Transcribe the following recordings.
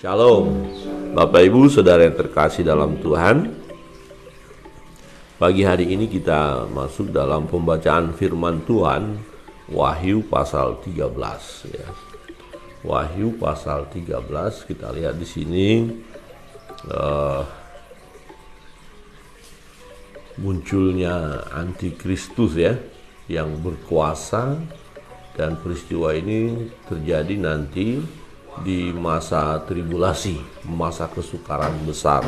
Shalom, Bapak Ibu Saudara yang terkasih dalam Tuhan. Pagi hari ini kita masuk dalam pembacaan firman Tuhan, Wahyu pasal 13 ya. Wahyu pasal 13, kita lihat di sini munculnya antikristus ya, yang berkuasa, dan peristiwa ini terjadi nanti di masa tribulasi, masa kesukaran besar.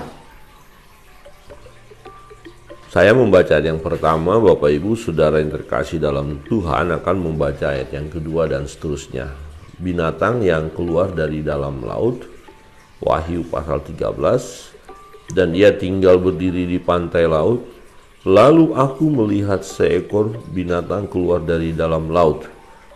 Saya membaca yang pertama, Bapak Ibu Saudara yang terkasih dalam Tuhan akan membaca ayat yang kedua dan seterusnya. Binatang yang keluar dari dalam laut, Wahyu pasal 13, dan ia tinggal berdiri di pantai laut. Lalu aku melihat seekor binatang keluar dari dalam laut,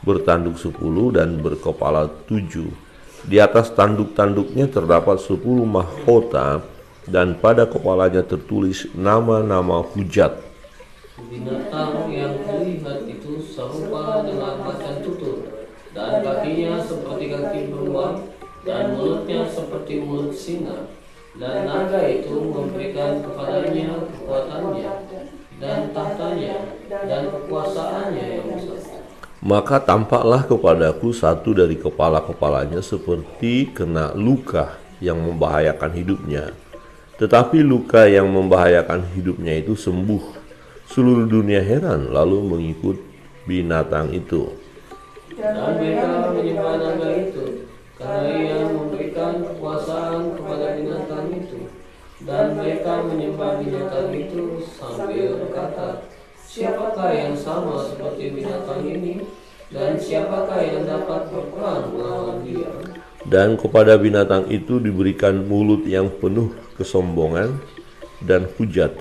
bertanduk 10 dan berkepala 7. Di atas tanduk-tanduknya terdapat 10 mahkota, dan pada kepalanya tertulis nama-nama hujat. Binatang yang kulihat itu serupa dengan macan tutul, dan kakinya seperti kaki beruang, dan mulutnya seperti mulut singa. Dan naga itu memberikan kepadanya kekuatannya, dan tahtanya, dan kekuasaannya yang besar. Maka tampaklah kepadaku satu dari kepala-kepalanya seperti kena luka yang membahayakan hidupnya. Tetapi luka yang membahayakan hidupnya itu sembuh. Seluruh dunia heran lalu mengikut binatang itu. Dan mereka menyembah naga itu, karena ia memberikan kekuasaan kepada binatang itu. Dan mereka menyembah binatang itu sambil berkata, siapakah yang sama seperti binatang ini, dan siapakah yang dapat berperang melawan dia? Dan kepada binatang itu diberikan mulut yang penuh kesombongan dan hujat.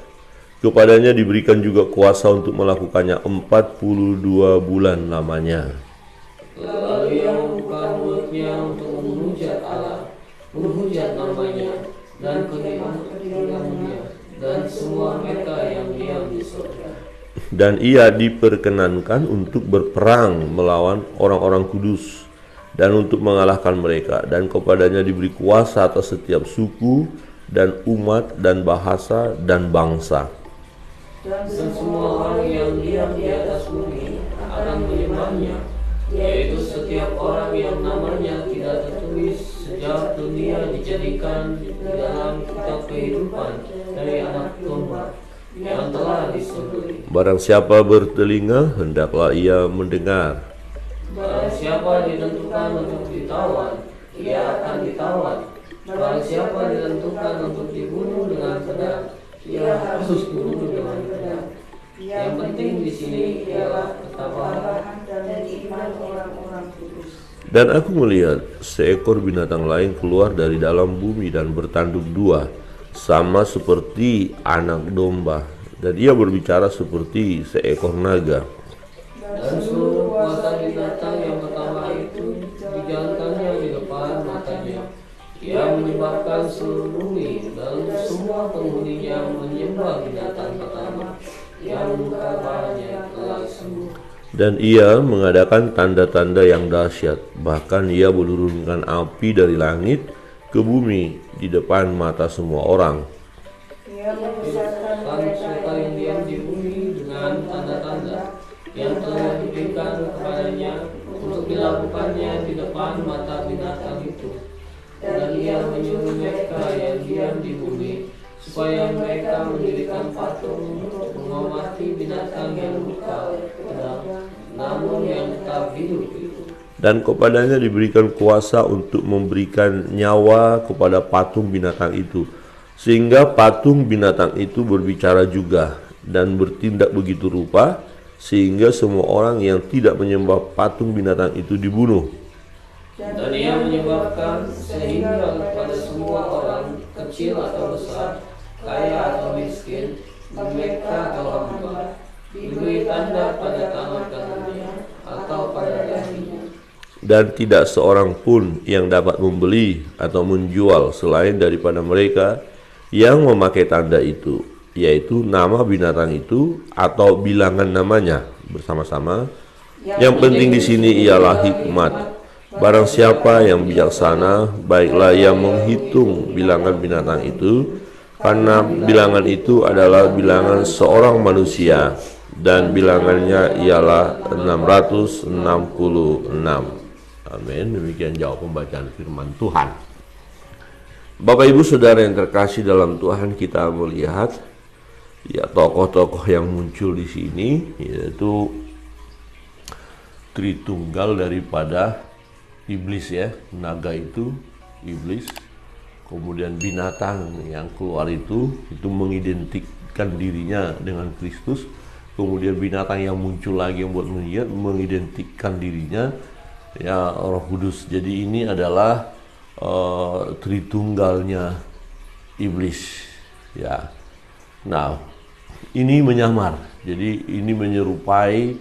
Kepadanya diberikan juga kuasa untuk melakukannya 42 bulan lamanya. Lalu ia membuka mulutnya untuk menghujat Allah, menghujat namanya, dan kediamannya, dan semua mereka yang diam di surga. Dan ia diperkenankan untuk berperang melawan orang-orang kudus dan untuk mengalahkan mereka, dan kepadanya diberi kuasa atas setiap suku dan umat dan bahasa dan bangsa. Dan semua orang yang diam di atas bumi akan menyembahnya, yaitu setiap orang yang namanya tidak tertulis sejak dunia dijadikan di dalam kitab kehidupan dari Anak Domba yang telah disembelih. Barang siapa bertelinga, hendaklah ia mendengar. Barang siapa ditentukan untuk ditawan, ia akan ditawan. Barang siapa ditentukan untuk dibunuh dengan pedang, ia harus dibunuh dengan pedang. Yang penting di sini ialah ketabahan dan iman orang-orang kudus. Dan aku melihat seekor binatang lain keluar dari dalam bumi dan bertanduk 2, sama seperti anak domba, dan ia berbicara seperti seekor naga. Dan seluruh kuasa binatang yang pertama itu dijalankannya di depan matanya. Ia menyebabkan seluruh bumi dan semua penghuninya menyembah binatang pertama yang luka parahnya telah sembuh. Dan ia mengadakan tanda-tanda yang dahsyat, bahkan ia menurunkan api dari langit ke bumi di depan mata semua orang. Ia membesarkan mereka yang diam di bumi dengan tanda-tanda yang telah diberikan kepadanya untuk dilakukannya di depan mata binatang itu. Dan ia menyuruh mereka yang diam di bumi supaya mereka mendirikan patung untuk menghormati binatang yang luka oleh pedang, namun yang tetap hidup itu. Dan kepadanya diberikan kuasa untuk memberikan nyawa kepada patung binatang itu, sehingga patung binatang itu berbicara juga dan bertindak begitu rupa, sehingga semua orang yang tidak menyembah patung binatang itu dibunuh. Dan ia menyebabkan sehingga kepada semua orang, kecil atau besar, kaya atau miskin, mereka atau hamba, diberi tanda pada tangan kanannya atau pada dahinya. Dan tidak seorang pun yang dapat membeli atau menjual selain daripada mereka yang memakai tanda itu, yaitu nama binatang itu atau bilangan namanya bersama-sama. Yang penting di sini ialah hikmat. Barang siapa yang bijaksana, baiklah ia menghitung bilangan binatang itu, karena bilangan itu adalah bilangan seorang manusia, dan bilangannya ialah 666. Amin. Demikian jawab pembacaan firman Tuhan. Bapak Ibu Saudara yang terkasih dalam Tuhan, kita melihat ya tokoh-tokoh yang muncul di sini, yaitu Tritunggal daripada iblis ya, naga itu iblis, kemudian binatang yang keluar itu mengidentikan dirinya dengan Kristus, kemudian binatang yang muncul lagi yang buat mengidentikan dirinya ya Roh Kudus. Jadi ini adalah Tritunggalnya iblis ya. Nah, ini menyamar, jadi ini menyerupai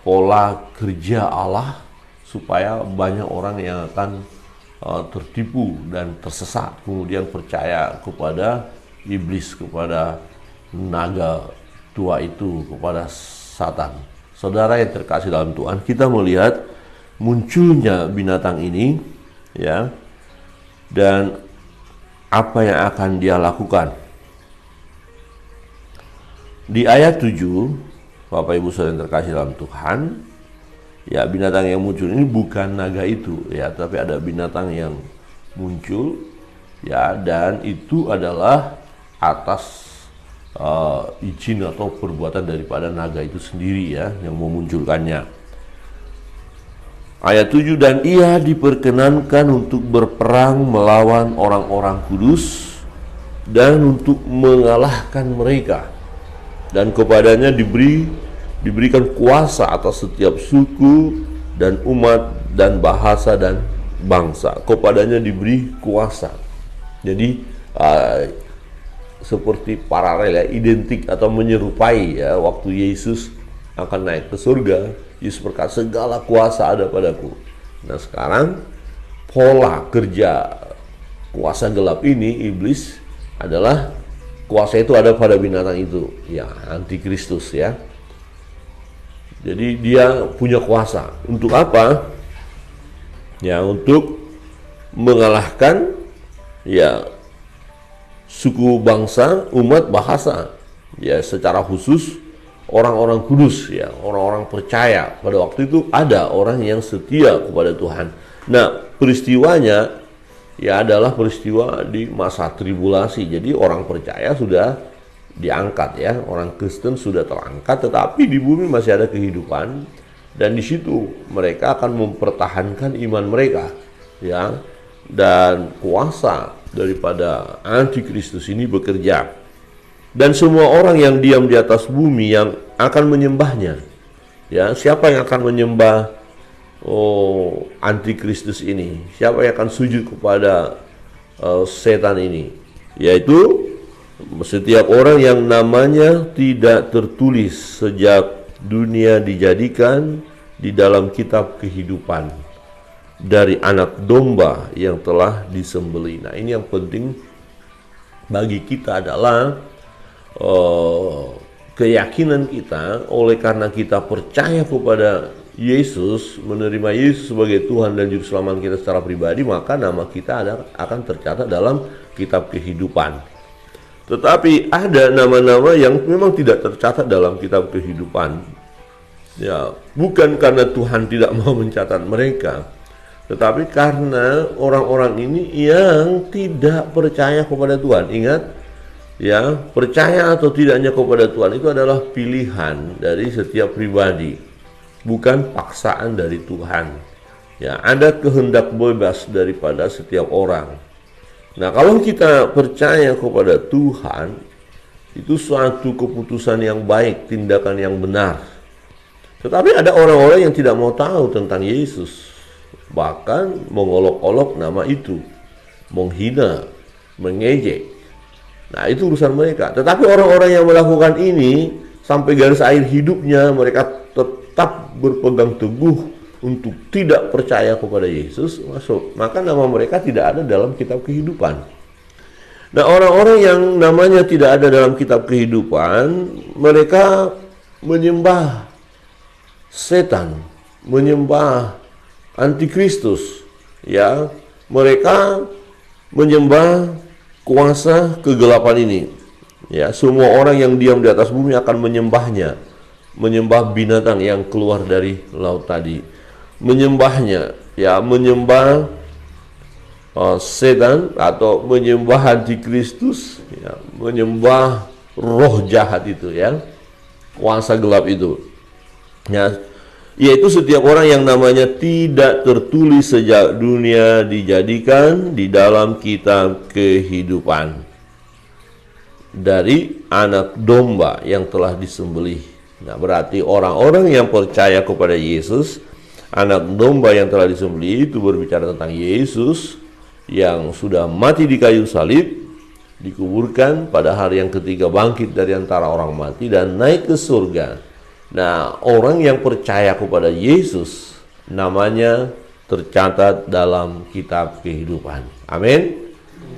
pola kerja Allah supaya banyak orang yang akan tertipu dan tersesat, kemudian percaya kepada iblis, kepada naga tua itu, kepada Satan. Saudara yang terkasih dalam Tuhan, kita melihat munculnya binatang ini ya, dan apa yang akan dia lakukan. Di ayat 7, Bapak Ibu Saudara yang terkasih dalam Tuhan, ya binatang yang muncul ini bukan naga itu ya, tapi ada binatang yang muncul ya, dan itu adalah atas izin atau perbuatan daripada naga itu sendiri ya, yang memunculkannya. Ayat 7, dan ia diperkenankan untuk berperang melawan orang-orang kudus dan untuk mengalahkan mereka, dan kepadanya diberikan kuasa atas setiap suku dan umat dan bahasa dan bangsa. Kepadanya diberi kuasa. Jadi seperti paralel ya, identik atau menyerupai ya, waktu Yesus akan naik ke surga, Yesus berkata, segala kuasa ada padaku. Nah sekarang pola kerja kuasa gelap ini, iblis, adalah kuasa itu ada pada binatang itu ya, antikristus ya. Jadi dia punya kuasa. Untuk apa? Ya, untuk mengalahkan ya suku, bangsa, umat, bahasa. Ya, secara khusus orang-orang kudus ya, orang-orang percaya. Pada waktu itu ada orang yang setia kepada Tuhan. Nah, peristiwanya ya adalah peristiwa di masa tribulasi. Jadi orang percaya sudah diangkat ya, orang Kristen sudah terangkat, tetapi di bumi masih ada kehidupan, dan di situ mereka akan mempertahankan iman mereka ya, dan kuasa daripada antikristus ini bekerja, dan semua orang yang diam di atas bumi yang akan menyembahnya ya. Siapa yang akan menyembah antikristus ini? Siapa yang akan sujud kepada setan ini? Yaitu setiap orang yang namanya tidak tertulis sejak dunia dijadikan di dalam kitab kehidupan dari anak domba yang telah disembelih. Nah, ini yang penting bagi kita adalah keyakinan kita. Oleh karena kita percaya kepada Yesus, menerima Yesus sebagai Tuhan dan Juru Selamat kita secara pribadi, maka nama kita akan tercatat dalam kitab kehidupan. Tetapi ada nama-nama yang memang tidak tercatat dalam kitab kehidupan. Ya, bukan karena Tuhan tidak mau mencatat mereka, tetapi karena orang-orang ini yang tidak percaya kepada Tuhan. Ingat, ya, percaya atau tidaknya kepada Tuhan itu adalah pilihan dari setiap pribadi, bukan paksaan dari Tuhan. Ya, ada kehendak bebas daripada setiap orang. Nah, kalau kita percaya kepada Tuhan, itu suatu keputusan yang baik, tindakan yang benar. Tetapi ada orang-orang yang tidak mau tahu tentang Yesus, bahkan mengolok-olok nama itu, menghina, mengejek. Nah, itu urusan mereka. Tetapi orang-orang yang melakukan ini sampai garis akhir hidupnya, mereka tetap berpegang teguh untuk tidak percaya kepada Yesus, maka nama mereka tidak ada dalam kitab kehidupan. Nah, orang-orang yang namanya tidak ada dalam kitab kehidupan, mereka menyembah setan, menyembah antikristus. Ya, mereka menyembah kuasa kegelapan ini. Ya, semua orang yang diam di atas bumi akan menyembahnya, menyembah binatang yang keluar dari laut tadi, menyembahnya, ya, menyembah setan atau menyembah antikristus, ya, menyembah roh jahat itu, ya, kuasa gelap itu, ya, yaitu setiap orang yang namanya tidak tertulis sejak dunia dijadikan di dalam kitab kehidupan dari anak domba yang telah disembelih. Nah, berarti orang-orang yang percaya kepada Yesus, anak domba yang telah disembelih, itu berbicara tentang Yesus yang sudah mati di kayu salib, dikuburkan, pada hari yang ketiga bangkit dari antara orang mati dan naik ke surga. Nah, orang yang percaya kepada Yesus namanya tercatat dalam kitab kehidupan. Amin.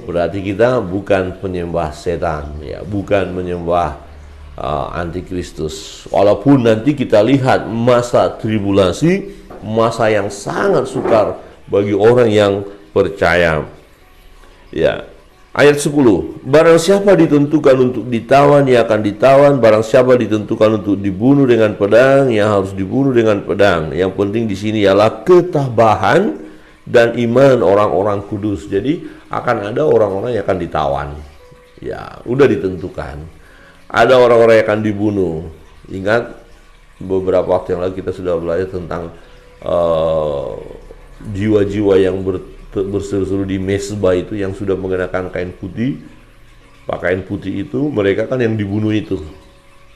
Berarti kita bukan penyembah setan, ya, bukan menyembah antikristus. Walaupun nanti kita lihat masa tribulasi, masa yang sangat sukar bagi orang yang percaya. Ya. Ayat 10, barang siapa ditentukan untuk ditawan, ia akan ditawan. Barang siapa ditentukan untuk dibunuh dengan pedang, ia harus dibunuh dengan pedang. Yang penting di sini ialah ketabahan dan iman orang-orang kudus. Jadi akan ada orang-orang yang akan ditawan. Ya, udah ditentukan. Ada orang-orang yang akan dibunuh. Ingat beberapa waktu yang lalu kita sudah belajar tentang jiwa-jiwa yang berseru-seru di mesbah itu, yang sudah mengenakan kain putih. Pakaian putih itu mereka kan yang dibunuh itu,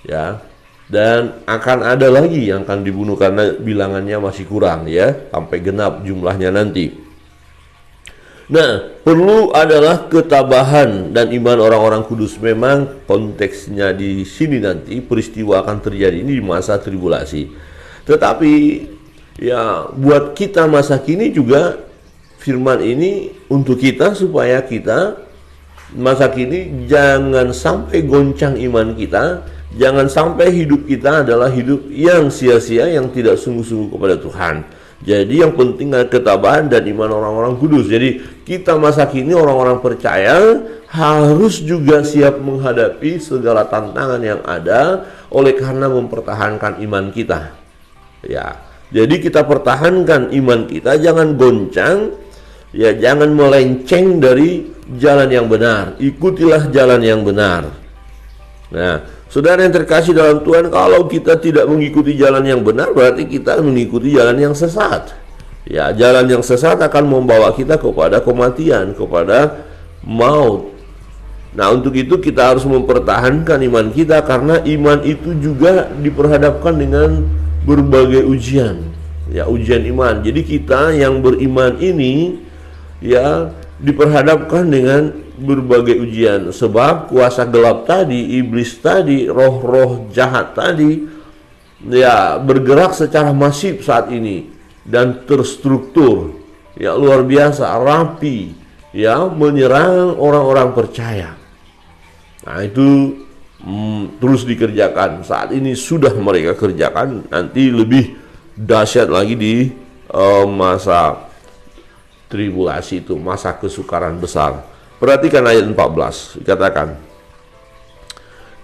ya. Dan akan ada lagi yang akan dibunuh karena bilangannya masih kurang, ya, sampai genap jumlahnya nanti. Nah, perlu adalah ketabahan dan iman orang-orang kudus. Memang konteksnya di sini nanti peristiwa akan terjadi ini di masa tribulasi. Tetapi ya, buat kita masa kini juga firman ini untuk kita, supaya kita masa kini jangan sampai goncang iman kita, jangan sampai hidup kita adalah hidup yang sia-sia, yang tidak sungguh-sungguh kepada Tuhan. Jadi yang penting adalah ketabahan dan iman orang-orang kudus. Jadi kita masa kini orang-orang percaya harus juga siap menghadapi segala tantangan yang ada oleh karena mempertahankan iman kita. Ya, jadi kita pertahankan iman kita, jangan goncang. Ya, jangan melenceng dari jalan yang benar. Ikutilah jalan yang benar. Nah, saudara yang terkasih dalam Tuhan, kalau kita tidak mengikuti jalan yang benar, berarti kita mengikuti jalan yang sesat. Ya, jalan yang sesat akan membawa kita kepada kematian, kepada maut. Nah, untuk itu kita harus mempertahankan iman kita, karena iman itu juga diperhadapkan dengan berbagai ujian. Ya, ujian iman. Jadi kita yang beriman ini, ya, diperhadapkan dengan berbagai ujian. Sebab kuasa gelap tadi, iblis tadi, roh-roh jahat tadi, ya, bergerak secara masif saat ini dan terstruktur, ya, luar biasa, rapi, ya, menyerang orang-orang percaya. Nah, itu terus dikerjakan. Saat ini sudah mereka kerjakan, nanti lebih dahsyat lagi di masa tribulasi itu, masa kesukaran besar. Perhatikan ayat 14, dikatakan,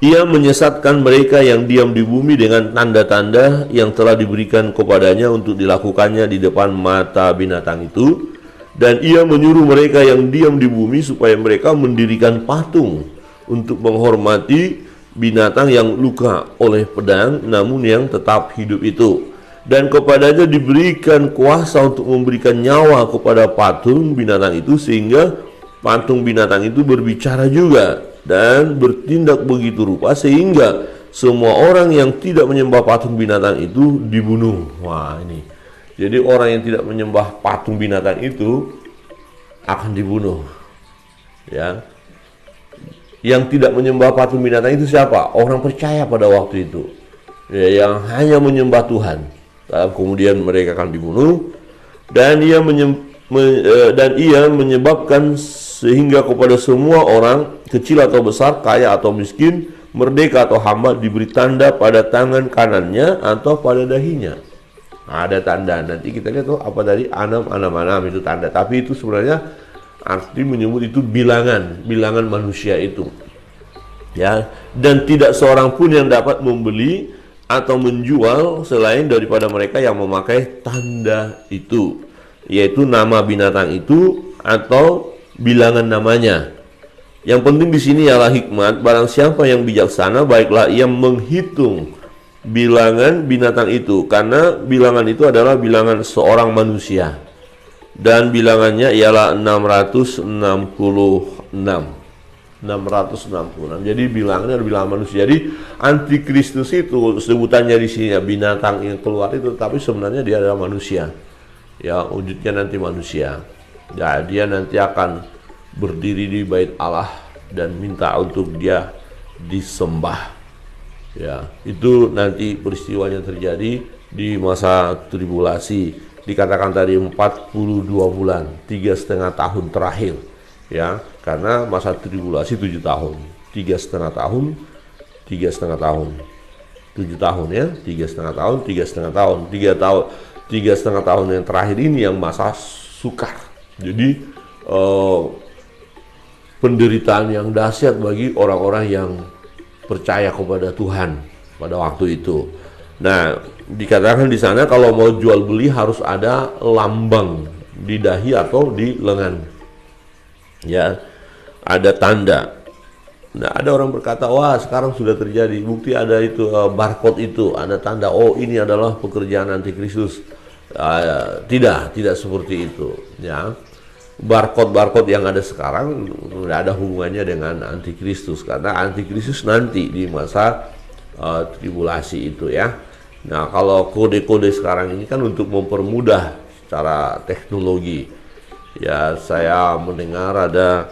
ia menyesatkan mereka yang diam di bumi dengan tanda-tanda yang telah diberikan kepadanya untuk dilakukannya di depan mata binatang itu. Dan ia menyuruh mereka yang diam di bumi supaya mereka mendirikan patung untuk menghormati binatang yang luka oleh pedang namun yang tetap hidup itu. Dan kepadanya diberikan kuasa untuk memberikan nyawa kepada patung binatang itu, sehingga patung binatang itu berbicara juga dan bertindak begitu rupa sehingga semua orang yang tidak menyembah patung binatang itu dibunuh. Wah, ini. Jadi orang yang tidak menyembah patung binatang itu akan dibunuh. Ya. Yang tidak menyembah patung binatang itu siapa? Orang percaya pada waktu itu. Ya, yang hanya menyembah Tuhan. Kemudian mereka akan dibunuh, dan ia menyebabkan sehingga kepada semua orang, kecil atau besar, kaya atau miskin, merdeka atau hamba, diberi tanda pada tangan kanannya atau pada dahinya. Ada tanda. Nanti kita lihat apa tadi, anam itu tanda. Tapi itu sebenarnya arti menyebut itu bilangan manusia itu. Ya, dan tidak seorang pun yang dapat membeli atau menjual selain daripada mereka yang memakai tanda itu, yaitu nama binatang itu atau bilangan namanya. Yang penting di sini ialah hikmat. Barang siapa yang bijaksana, baiklah ia menghitung bilangan binatang itu, karena bilangan itu adalah bilangan seorang manusia, dan bilangannya ialah 666. Jadi bilangannya adalah bilangan manusia. Jadi antikristus itu sebutannya di sini ya, binatang yang keluar itu, tapi sebenarnya dia adalah manusia. Ya, wujudnya nanti manusia. Ya, dia nanti akan berdiri di bait Allah dan minta untuk dia disembah. Ya, itu nanti peristiwanya terjadi di masa tribulasi. Dikatakan tadi 42 bulan, 3,5 tahun terakhir. Ya, karena masa tribulasi 7 tahun, 3,5 tahun, 3,5 tahun, 7 tahun ya, 3,5 tahun, 3,5 tahun, 3,5 tahun yang terakhir ini yang masa sukar. Jadi penderitaan yang dahsyat bagi orang-orang yang percaya kepada Tuhan pada waktu itu. Nah, dikatakan di sana kalau mau jual beli harus ada lambang di dahi atau di lengan. Ya, ada tanda. Nah, ada orang berkata, wah sekarang sudah terjadi. Bukti ada itu barcode itu, ada tanda. Oh, ini adalah pekerjaan antikristus. Tidak seperti itu. Ya. Barcode yang ada sekarang tidak ada hubungannya dengan antikristus, karena antikristus nanti di masa tribulasi itu ya. Nah, kalau kode-kode sekarang ini kan untuk mempermudah secara teknologi. Ya, saya mendengar ada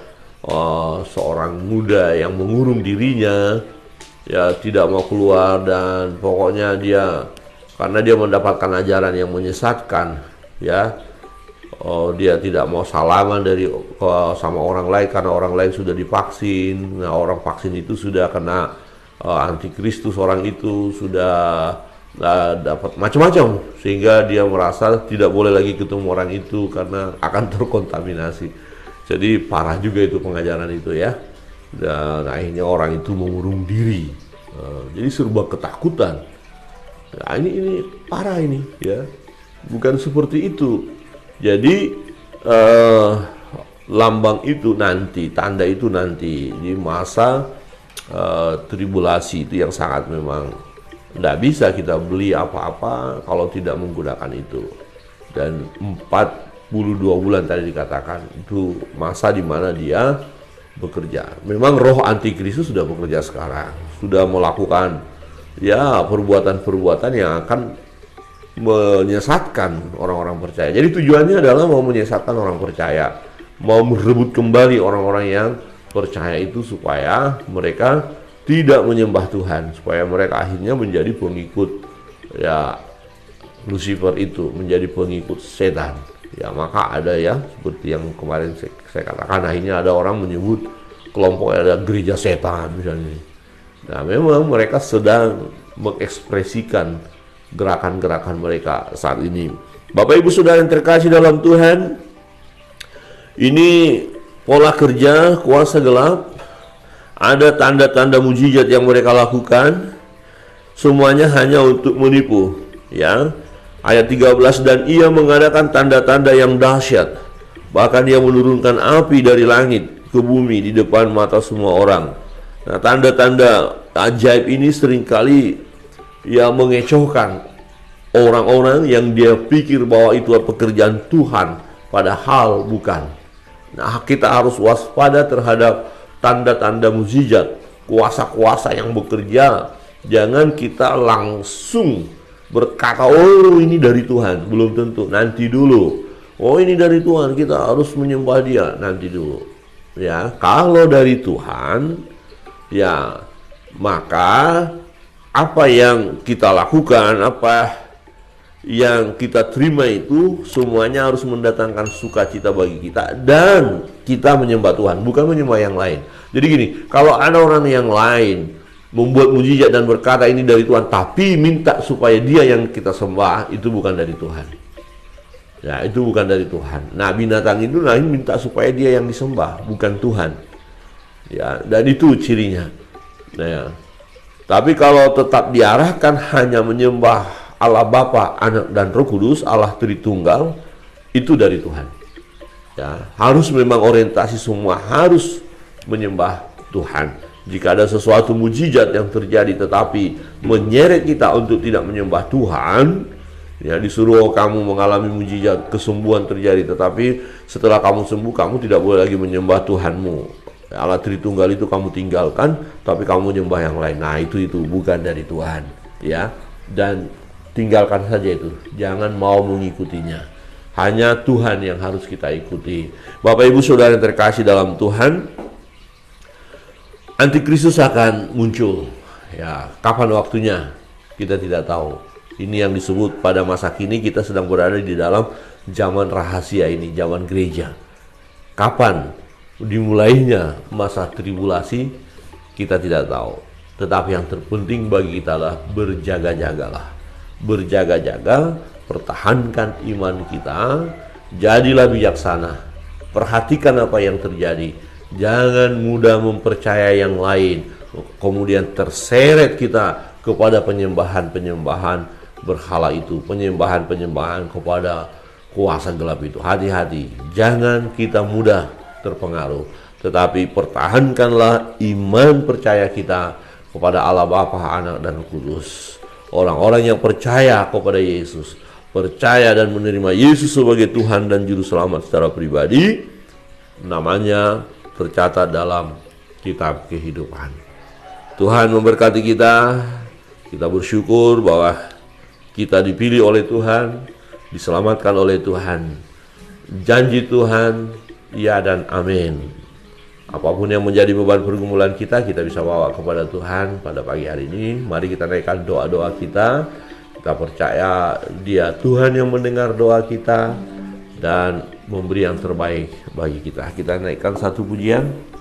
seorang muda yang mengurung dirinya, ya tidak mau keluar, dan pokoknya dia karena dia mendapatkan ajaran yang menyesatkan, ya. Dia tidak mau salaman sama orang lain karena orang lain sudah divaksin. Nah, orang vaksin itu sudah kena antikristus, orang itu sudah dapat macam-macam, sehingga dia merasa tidak boleh lagi ketemu orang itu karena akan terkontaminasi. Jadi parah juga itu pengajaran itu ya. Dan akhirnya orang itu mengurung diri. Jadi serba ketakutan. Nah, ini parah ini ya. Bukan seperti itu. Jadi lambang itu nanti, tanda itu nanti di masa tribulasi itu yang sangat memang tidak bisa kita beli apa-apa kalau tidak menggunakan itu. Dan 42 bulan tadi dikatakan itu masa di mana dia bekerja. Memang roh antikristus sudah bekerja sekarang, sudah melakukan ya perbuatan-perbuatan yang akan menyesatkan orang-orang percaya. Jadi tujuannya adalah mau menyesatkan orang percaya, mau merebut kembali orang-orang yang percaya itu supaya mereka tidak menyembah Tuhan, supaya mereka akhirnya menjadi pengikut ya Lucifer itu, menjadi pengikut setan. Ya, maka ada ya seperti yang kemarin saya katakan, akhirnya ada orang menyebut kelompok ada gereja setan misalnya. Nah, memang mereka sedang mengekspresikan gerakan-gerakan mereka saat ini. Bapak Ibu Saudara yang terkasih dalam Tuhan, ini pola kerja kuasa gelap. Ada tanda-tanda mujizat yang mereka lakukan, semuanya hanya untuk menipu ya. Ayat 13, dan ia mengadakan tanda-tanda yang dahsyat, bahkan dia menurunkan api dari langit ke bumi di depan mata semua orang. Nah, tanda-tanda ajaib ini seringkali ya mengecohkan orang-orang yang dia pikir bahwa itu pekerjaan Tuhan, padahal bukan. Nah, kita harus waspada terhadap tanda-tanda mukjizat, kuasa-kuasa yang bekerja. Jangan kita langsung berkata, oh ini dari Tuhan. Belum tentu, nanti dulu. Oh ini dari Tuhan, kita harus menyembah dia, nanti dulu. Ya, kalau dari Tuhan, ya maka apa yang kita lakukan, apa yang kita terima itu semuanya harus mendatangkan sukacita bagi kita, dan kita menyembah Tuhan, bukan menyembah yang lain. Jadi gini, kalau ada orang yang lain membuat mujizat dan berkata ini dari Tuhan, tapi minta supaya dia yang kita sembah, itu bukan dari Tuhan. Ya, itu bukan dari Tuhan. Nah, binatang itu lain minta supaya dia yang disembah, bukan Tuhan. Ya, dan itu cirinya. Nah, ya. Tapi kalau tetap diarahkan hanya menyembah Allah Bapa, Anak dan Roh Kudus, Allah Tritunggal, itu dari Tuhan. Ya, harus memang orientasi semua harus menyembah Tuhan. Jika ada sesuatu mujizat yang terjadi tetapi menyeret kita untuk tidak menyembah Tuhan, ya, disuruh kamu mengalami mujizat, kesembuhan terjadi, tetapi setelah kamu sembuh kamu tidak boleh lagi menyembah Tuhanmu. Allah Tritunggal itu kamu tinggalkan, tapi kamu menyembah yang lain. Nah, itu bukan dari Tuhan, ya. Dan tinggalkan saja itu. Jangan mau mengikutinya. Hanya Tuhan yang harus kita ikuti. Bapak Ibu Saudara yang terkasih dalam Tuhan, Antikristus akan muncul. Ya, kapan waktunya? Kita tidak tahu. Ini yang disebut pada masa kini kita sedang berada di dalam zaman rahasia ini, zaman gereja. Kapan dimulainya masa tribulasi kita tidak tahu. Tetapi yang terpenting bagi kita adalah berjaga-jagalah. Berjaga-jaga, pertahankan iman kita, jadilah bijaksana. Perhatikan apa yang terjadi. Jangan mudah mempercayai yang lain. Kemudian terseret kita kepada penyembahan-penyembahan berhala itu, penyembahan-penyembahan kepada kuasa gelap itu. Hati-hati, jangan kita mudah terpengaruh, tetapi pertahankanlah iman percaya kita kepada Allah Bapa, Anak dan Roh Kudus. Orang-orang yang percaya kepada Yesus, percaya dan menerima Yesus sebagai Tuhan dan Juru Selamat secara pribadi, namanya tercatat dalam kitab kehidupan. Tuhan memberkati kita. Kita bersyukur bahwa kita dipilih oleh Tuhan, diselamatkan oleh Tuhan. Janji Tuhan, ya dan amin. Apapun yang menjadi beban pergumulan kita bisa bawa kepada Tuhan pada pagi hari ini. Mari kita naikkan doa-doa kita. Kita percaya Dia Tuhan yang mendengar doa kita dan memberi yang terbaik bagi kita. Kita naikkan satu pujian.